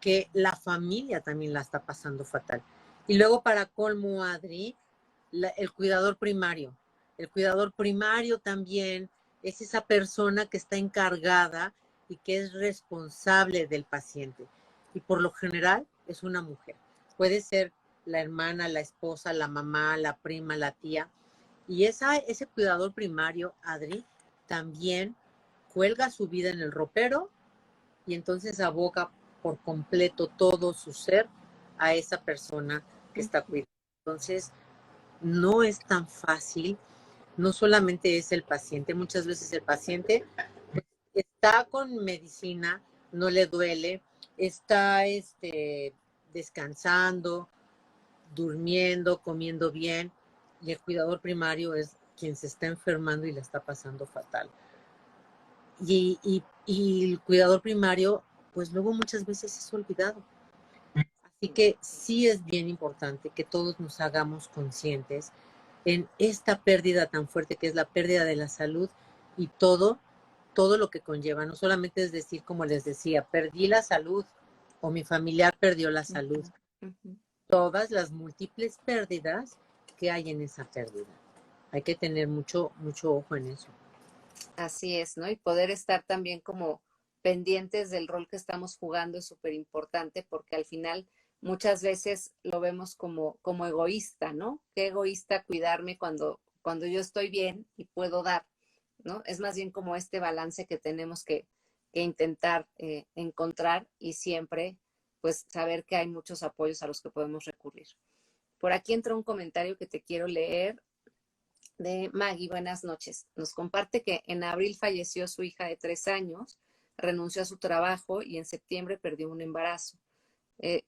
que la familia también la está pasando fatal. Y luego para colmo, Adri, el cuidador primario. El cuidador primario también es esa persona que está encargada y que es responsable del paciente. Y por lo general es una mujer. Puede ser la hermana, la esposa, la mamá, la prima, la tía. Y ese cuidador primario, Adri, también cuelga su vida en el ropero y entonces aboga por completo todo su ser a esa persona que está cuidando. Entonces, no es tan fácil, no solamente es el paciente, muchas veces el paciente está con medicina, no le duele, está descansando, durmiendo, comiendo bien, y el cuidador primario es quien se está enfermando y le está pasando fatal. Y el cuidador primario, pues luego muchas veces es olvidado. Así que sí es bien importante que todos nos hagamos conscientes en esta pérdida tan fuerte que es la pérdida de la salud y todo lo que conlleva. No solamente es decir, como les decía, perdí la salud o mi familiar perdió la salud.
Uh -huh.
Todas las múltiples pérdidas que hay en esa pérdida. Hay que tener mucho, mucho ojo en eso.
Así es, ¿no? Y poder estar también como pendientes del rol que estamos jugando es súper importante porque al final muchas veces lo vemos como egoísta, ¿no? Qué egoísta cuidarme cuando yo estoy bien y puedo dar, ¿no? Es más bien como este balance que tenemos que intentar encontrar y siempre pues saber que hay muchos apoyos a los que podemos recurrir. Por aquí entró un comentario que te quiero leer de Maggie. Buenas noches. Nos comparte que en abril falleció su hija de 3 años, renunció a su trabajo y en septiembre perdió un embarazo.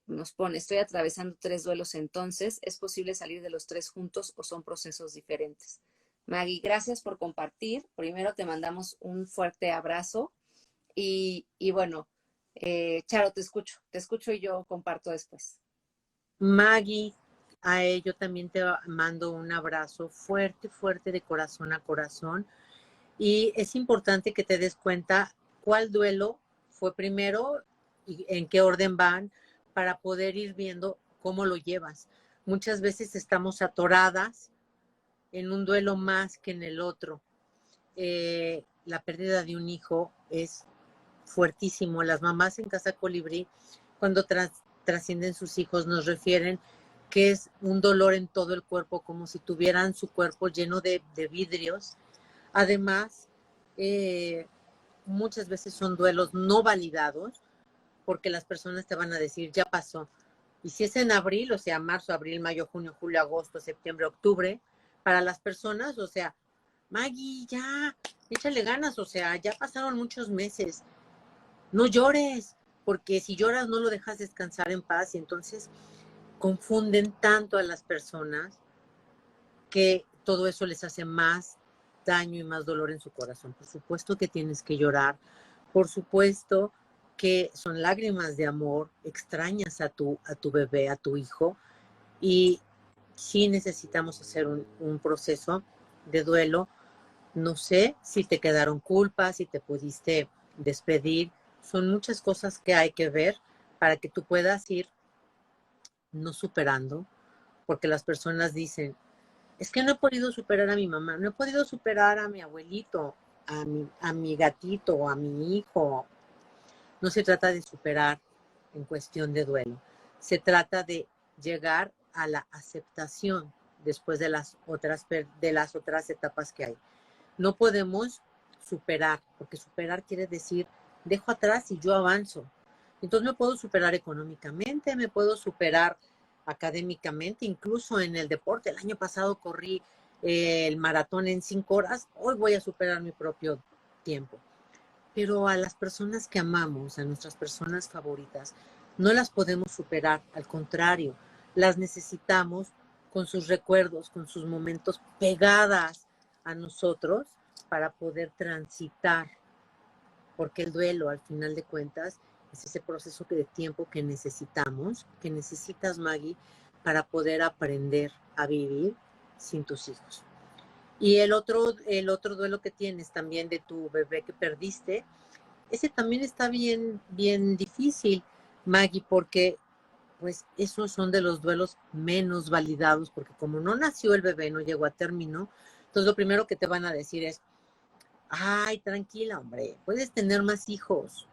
Nos pone, estoy atravesando 3 duelos entonces, ¿es posible salir de los 3 juntos o son procesos diferentes? Maggie, gracias por compartir. Primero te mandamos un fuerte abrazo y bueno, Charo, te escucho y yo comparto después.
Maggie, a ello también te mando un abrazo fuerte, fuerte de corazón a corazón. Y es importante que te des cuenta cuál duelo fue primero y en qué orden van para poder ir viendo cómo lo llevas. Muchas veces estamos atoradas en un duelo más que en el otro. La pérdida de un hijo es fuertísimo. Las mamás en Casa Colibrí, cuando trascienden sus hijos, nos refieren que es un dolor en todo el cuerpo, como si tuvieran su cuerpo lleno de vidrios. Además, muchas veces son duelos no validados, porque las personas te van a decir, ya pasó. Y si es en abril, o sea, marzo, abril, mayo, junio, julio, agosto, septiembre, octubre, para las personas, o sea, Maggie, ya, échale ganas, o sea, ya pasaron muchos meses. No llores, porque si lloras no lo dejas descansar en paz y entonces confunden tanto a las personas que todo eso les hace más daño y más dolor en su corazón. Por supuesto que tienes que llorar, por supuesto que son lágrimas de amor, extrañas a tu bebé, a tu hijo, y sí necesitamos hacer un proceso de duelo. No sé si te quedaron culpas, si te pudiste despedir, son muchas cosas que hay que ver para que tú puedas ir no superando, porque las personas dicen, es que no he podido superar a mi mamá, no he podido superar a mi abuelito, a mi gatito, a mi hijo. No se trata de superar en cuestión de duelo, se trata de llegar a la aceptación después de las otras etapas que hay. No podemos superar, porque superar quiere decir, dejo atrás y yo avanzo. Entonces me puedo superar económicamente, me puedo superar académicamente, incluso en el deporte. El año pasado corrí el maratón en 5 horas, hoy voy a superar mi propio tiempo. Pero a las personas que amamos, a nuestras personas favoritas, no las podemos superar, al contrario, las necesitamos con sus recuerdos, con sus momentos pegadas a nosotros para poder transitar, porque el duelo, al final de cuentas, es ese proceso de tiempo que necesitamos, que necesitas, Maggie, para poder aprender a vivir sin tus hijos. Y el otro duelo que tienes también de tu bebé que perdiste, ese también está bien, bien difícil, Maggie, porque pues esos son de los duelos menos validados, porque como no nació el bebé, no llegó a término, entonces lo primero que te van a decir es, ay, tranquila, hombre, puedes tener más hijos,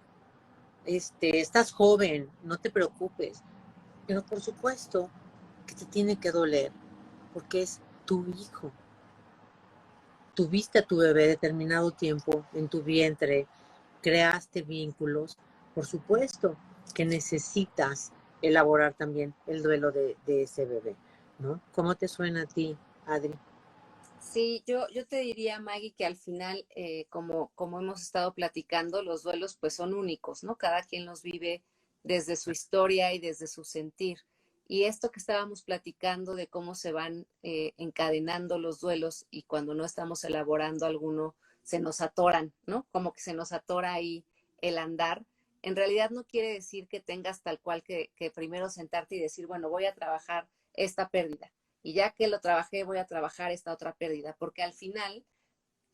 estás joven, no te preocupes, pero por supuesto que te tiene que doler, porque es tu hijo. Tuviste a tu bebé determinado tiempo en tu vientre, creaste vínculos, por supuesto que necesitas elaborar también el duelo de ese bebé, ¿no? ¿Cómo te suena a ti, Adri?
Sí, yo te diría, Maggie, que al final, como hemos estado platicando, los duelos pues son únicos, ¿no? Cada quien los vive desde su historia y desde su sentir. Y esto que estábamos platicando de cómo se van encadenando los duelos y cuando no estamos elaborando alguno, se nos atoran, ¿no? Como que se nos atora ahí el andar. En realidad no quiere decir que tengas tal cual que primero sentarte y decir, bueno, voy a trabajar esta pérdida y ya que lo trabajé, voy a trabajar esta otra pérdida, porque al final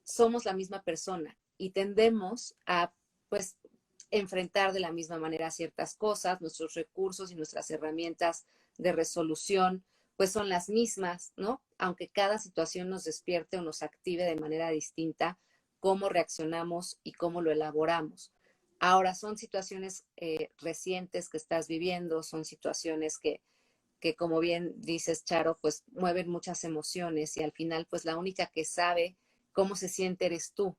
somos la misma persona y tendemos a, pues, enfrentar de la misma manera ciertas cosas, nuestros recursos y nuestras herramientas de resolución, pues son las mismas, ¿no? Aunque cada situación nos despierte o nos active de manera distinta, cómo reaccionamos y cómo lo elaboramos. Ahora, son situaciones recientes que estás viviendo, son situaciones que como bien dices, Charo, pues mueven muchas emociones y al final, pues la única que sabe cómo se siente eres tú.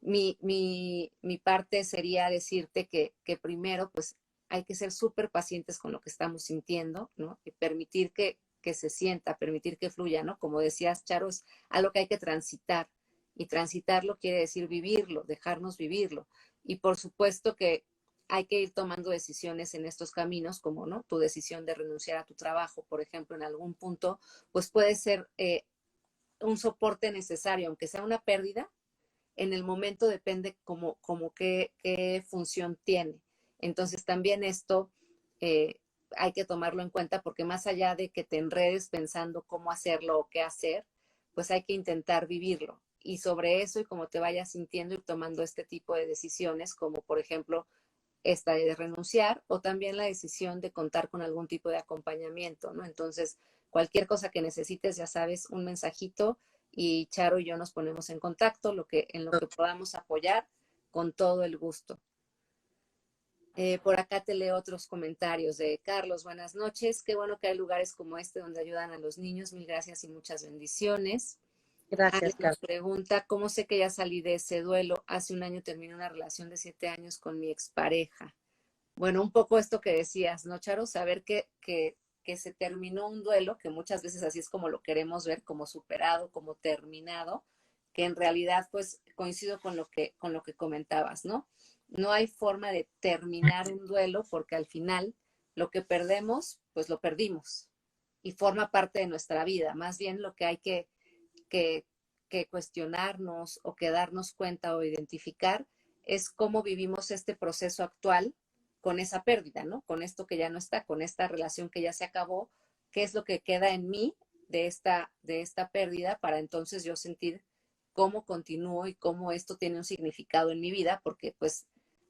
mi parte sería decirte que primero, pues hay que ser súper pacientes con lo que estamos sintiendo, ¿no? Y permitir que se sienta, permitir que fluya, ¿no? Como decías, Charo, es algo que hay que transitar. Y transitarlo quiere decir vivirlo, dejarnos vivirlo. Y por supuesto que hay que ir tomando decisiones en estos caminos, como, ¿no? Tu decisión de renunciar a tu trabajo, por ejemplo, en algún punto, pues puede ser un soporte necesario, aunque sea una pérdida, en el momento depende como qué función tiene. Entonces también esto hay que tomarlo en cuenta porque más allá de que te enredes pensando cómo hacerlo o qué hacer, pues hay que intentar vivirlo. Y sobre eso y cómo te vayas sintiendo y tomando este tipo de decisiones, como por ejemplo esta de renunciar o también la decisión de contar con algún tipo de acompañamiento, ¿no? Entonces, cualquier cosa que necesites, ya sabes, un mensajito y Charo y yo nos ponemos en contacto, en lo que podamos apoyar con todo el gusto. Por acá te leo otros comentarios de Carlos. Buenas noches. Qué bueno que hay lugares como este donde ayudan a los niños. Mil gracias y muchas bendiciones. Ale
Gracias,
nos
Carlos.
pregunta, ¿cómo sé que ya salí de ese duelo? Hace un año terminé una relación de 7 años con mi expareja. Bueno, un poco esto que decías, ¿no, Charo? Saber que se terminó un duelo, que muchas veces así es como lo queremos ver, como superado, como terminado, que en realidad, pues, coincido con lo que comentabas, ¿no? No hay forma de terminar un duelo porque al final lo que perdemos, pues lo perdimos y forma parte de nuestra vida. Más bien lo que hay que, que cuestionarnos o que darnos cuenta o identificar es cómo vivimos este proceso actual con esa pérdida, ¿no? Con esto que ya no está, con esta relación que ya se acabó, qué es lo que queda en mí de esta pérdida para entonces yo sentir cómo continúo y cómo esto tiene un significado en mi vida, porque pues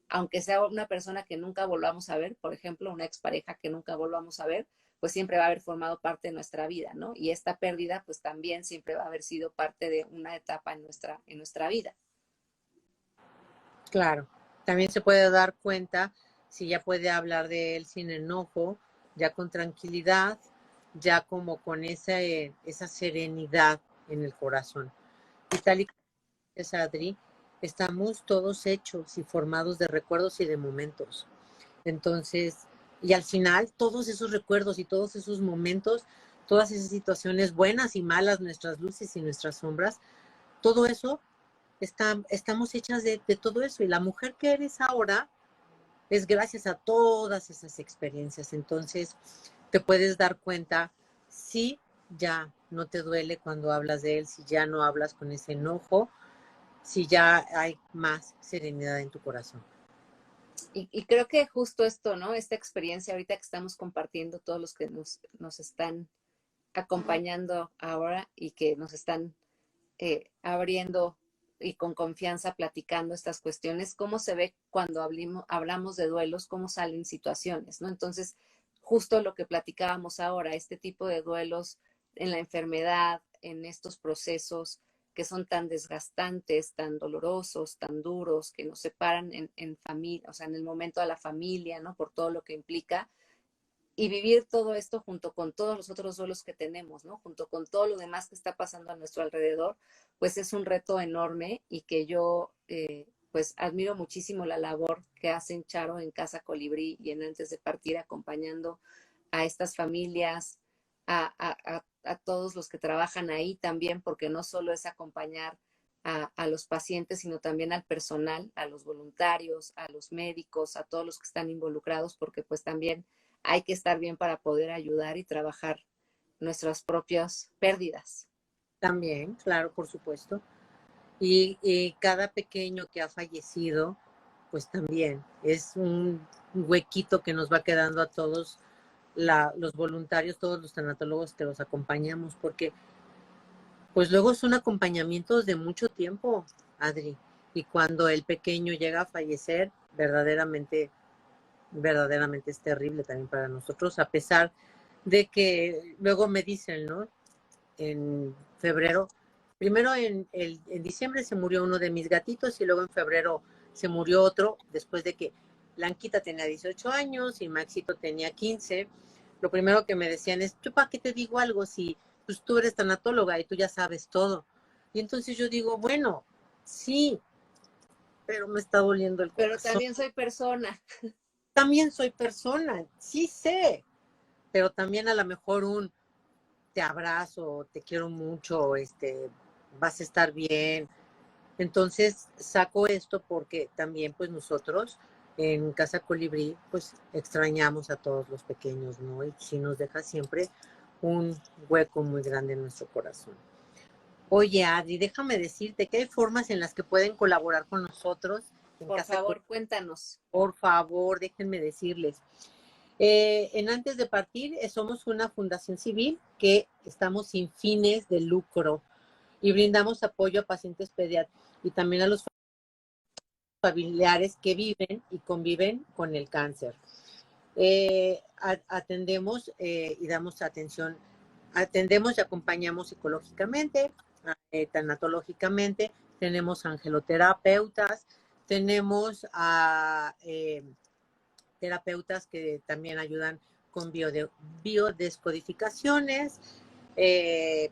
aunque sea una persona que nunca volvamos a ver, por ejemplo, una expareja que nunca volvamos a ver, pues siempre va a haber formado parte de nuestra vida, ¿no? Y esta pérdida, pues también siempre va a haber sido parte de una etapa en nuestra vida.
Claro. También se puede dar cuenta si ya puede hablar de él sin enojo, ya con tranquilidad, ya como con esa serenidad en el corazón. Y tal y como dices, Adri, estamos todos hechos y formados de recuerdos y de momentos. Entonces, y al final, todos esos recuerdos y todos esos momentos, todas esas situaciones buenas y malas, nuestras luces y nuestras sombras, todo eso, estamos hechas de todo eso. Y la mujer que eres ahora es gracias a todas esas experiencias. Entonces, te puedes dar cuenta si ya no te duele cuando hablas de él, si ya no hablas con ese enojo, si ya hay más serenidad en tu corazón.
Y creo que justo esto, ¿no? Esta experiencia ahorita que estamos compartiendo, todos los que nos están acompañando ahora y que nos están abriendo y con confianza platicando estas cuestiones, cómo se ve cuando hablamos de duelos, cómo salen situaciones, ¿no? Entonces, justo lo que platicábamos ahora, este tipo de duelos en la enfermedad, en estos procesos que son tan desgastantes, tan dolorosos, tan duros, que nos separan en familia, o sea, en el momento de la familia, ¿no? Por todo lo que implica, y vivir todo esto junto con todos los otros duelos que tenemos, ¿no? Junto con todo lo demás que está pasando a nuestro alrededor, pues es un reto enorme y que yo pues admiro muchísimo la labor que hacen Charo en Casa Colibrí y en Antes de Partir acompañando a estas familias, a todos los que trabajan ahí también, porque no solo es acompañar a los pacientes, sino también al personal, a los voluntarios, a los médicos, a todos los que están involucrados, porque pues también hay que estar bien para poder ayudar y trabajar nuestras propias pérdidas.
También, claro, por supuesto. Y cada pequeño que ha fallecido, pues también es un huequito que nos va quedando a todos los voluntarios, todos los tanatólogos que los acompañamos, porque pues luego son acompañamientos de mucho tiempo, Adri. Y cuando el pequeño llega a fallecer, verdaderamente es terrible también para nosotros, a pesar de que luego me dicen, ¿no? En febrero, primero en diciembre se murió uno de mis gatitos y luego en febrero se murió otro, después de que Blanquita tenía 18 años y Maxito tenía 15. Lo primero que me decían es, ¿yo para qué te digo algo si pues, tú eres tanatóloga y tú ya sabes todo? Y entonces yo digo, bueno, sí, pero me está doliendo el
Pero
corazón.
también soy persona.
También soy persona, sí sé, pero también a lo mejor te abrazo, te quiero mucho, vas a estar bien. Entonces saco esto porque también pues nosotros en Casa Colibrí pues extrañamos a todos los pequeños, ¿no? Y sí nos deja siempre un hueco muy grande en nuestro corazón. Oye, Adri, déjame decirte que hay formas en las que pueden colaborar con nosotros en
Por
Casa Colibrí.
favor, cuéntanos.
Por favor, déjenme decirles. En Antes de Partir, somos una fundación civil que estamos sin fines de lucro y brindamos apoyo a pacientes pediátricos y también a los familiares que viven y conviven con el cáncer. Atendemos y damos atención, atendemos y acompañamos psicológicamente, tanatológicamente, tenemos angeloterapeutas, tenemos a terapeutas que también ayudan con biodescodificaciones. Eh,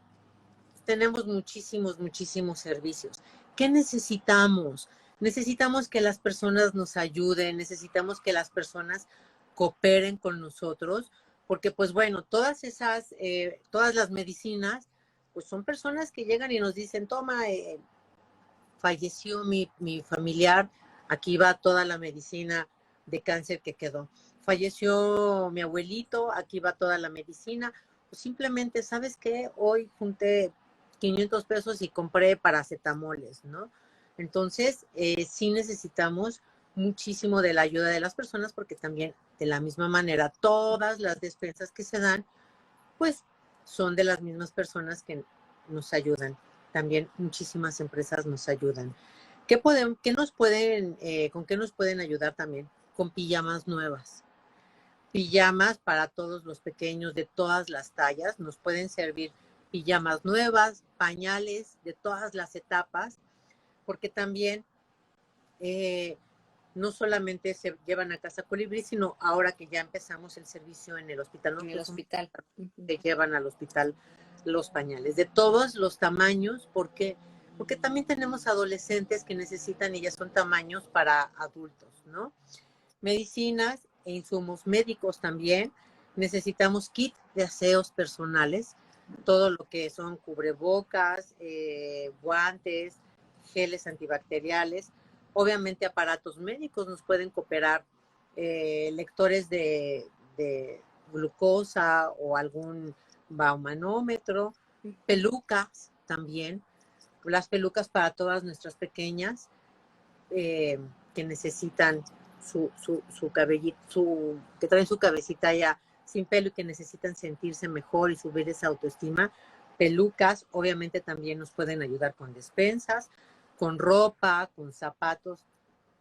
Tenemos muchísimos servicios. ¿Qué necesitamos? Necesitamos que las personas nos ayuden, necesitamos que las personas cooperen con nosotros, porque pues bueno, todas las medicinas, pues son personas que llegan y nos dicen, toma, falleció mi familiar, aquí va toda la medicina de cáncer que quedó. Falleció mi abuelito, aquí va toda la medicina. O simplemente, ¿sabes qué? Hoy junté 500 pesos y compré paracetamoles, ¿no? Entonces, sí necesitamos muchísimo de la ayuda de las personas porque también, de la misma manera, todas las despensas que se dan, pues son de las mismas personas que nos ayudan. También muchísimas empresas nos ayudan. ¿Con qué nos pueden ayudar también? Con pijamas nuevas. Pijamas para todos los pequeños de todas las tallas. Nos pueden servir pijamas nuevas, pañales de todas las etapas, porque también no solamente se llevan a Casa Colibrí, sino ahora que ya empezamos el servicio en el hospital,
En el
nosotros somos
hospital. Uh-huh.
que llevan al hospital los pañales, de todos los tamaños, porque también tenemos adolescentes que necesitan y ya son tamaños para adultos, ¿no? Medicinas e insumos médicos también. Necesitamos kit de aseos personales, todo lo que son cubrebocas, guantes, geles antibacteriales, obviamente aparatos médicos nos pueden cooperar, lectores de glucosa o algún baumanómetro, pelucas también, las pelucas para todas nuestras pequeñas eh, que necesitan su cabellito, que traen su cabecita ya sin pelo y que necesitan sentirse mejor y subir esa autoestima. Pelucas, obviamente también nos pueden ayudar con despensas, con ropa, con zapatos,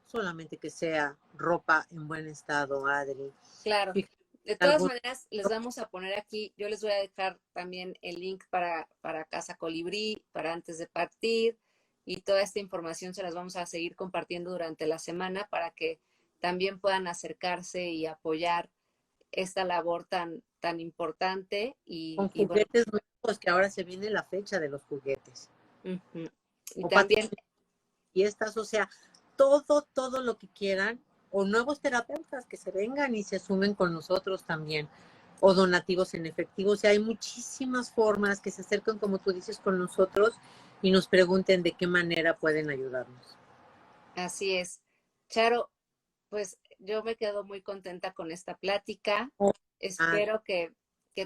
solamente que sea ropa en buen estado, Adri.
Claro.
Y
De todas
algún,
maneras, les vamos a poner aquí, yo les voy a dejar también el link para Casa Colibrí, para Antes de Partir, y toda esta información se las vamos a seguir compartiendo durante la semana para que también puedan acercarse y apoyar esta labor tan importante.
con
Y bueno,
juguetes nuevos, que ahora se viene la fecha de los juguetes.
uh-huh. Y
O
también,
fiestas, o sea, todo lo que quieran, o nuevos terapeutas que se vengan y se sumen con nosotros también, o donativos en efectivo, o sea, hay muchísimas formas que se acercan, como tú dices, con nosotros y nos pregunten de qué manera pueden ayudarnos.
así es. Charo, pues yo me quedo muy contenta con esta plática.
Oh, ah,
Espero que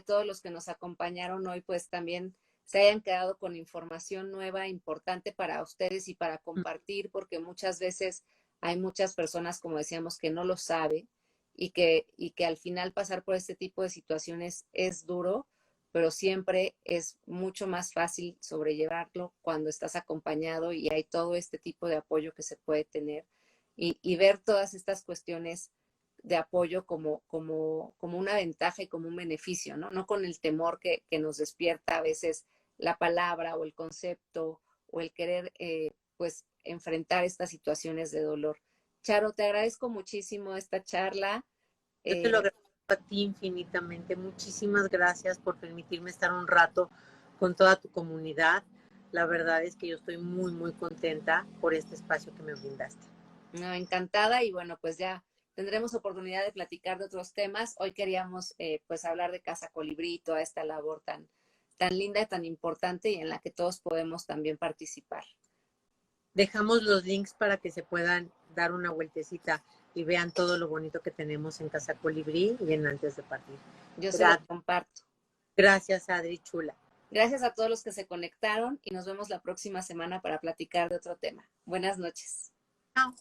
todos los que nos acompañaron hoy pues también se hayan quedado con información nueva, importante para ustedes y para compartir, porque muchas veces hay muchas personas, como decíamos, que no lo saben y que al final pasar por este tipo de situaciones es duro, pero siempre es mucho más fácil sobrellevarlo cuando estás acompañado y hay todo este tipo de apoyo que se puede tener y ver todas estas cuestiones de apoyo como una ventaja y como un beneficio, ¿no? No con el temor que nos despierta a veces la palabra o el concepto o el querer, pues, enfrentar estas situaciones de dolor. Charo, te agradezco muchísimo esta charla.
yo te lo
Eh,
agradezco a ti infinitamente. Muchísimas gracias por permitirme estar un rato con toda tu comunidad. La verdad es que yo estoy muy contenta por este espacio que me brindaste.
No, encantada y bueno, pues ya tendremos oportunidad de platicar de otros temas. Hoy queríamos pues hablar de Casa Colibrí y toda esta labor tan linda y tan importante y en la que todos podemos también participar.
Dejamos los links para que se puedan dar una vueltecita y vean todo lo bonito que tenemos en Casa Colibrí y en Antes de Partir.
Yo se los comparto.
Gracias, Adri Chula.
Gracias a todos los que se conectaron y nos vemos la próxima semana para platicar de otro tema. Buenas noches.
Chao.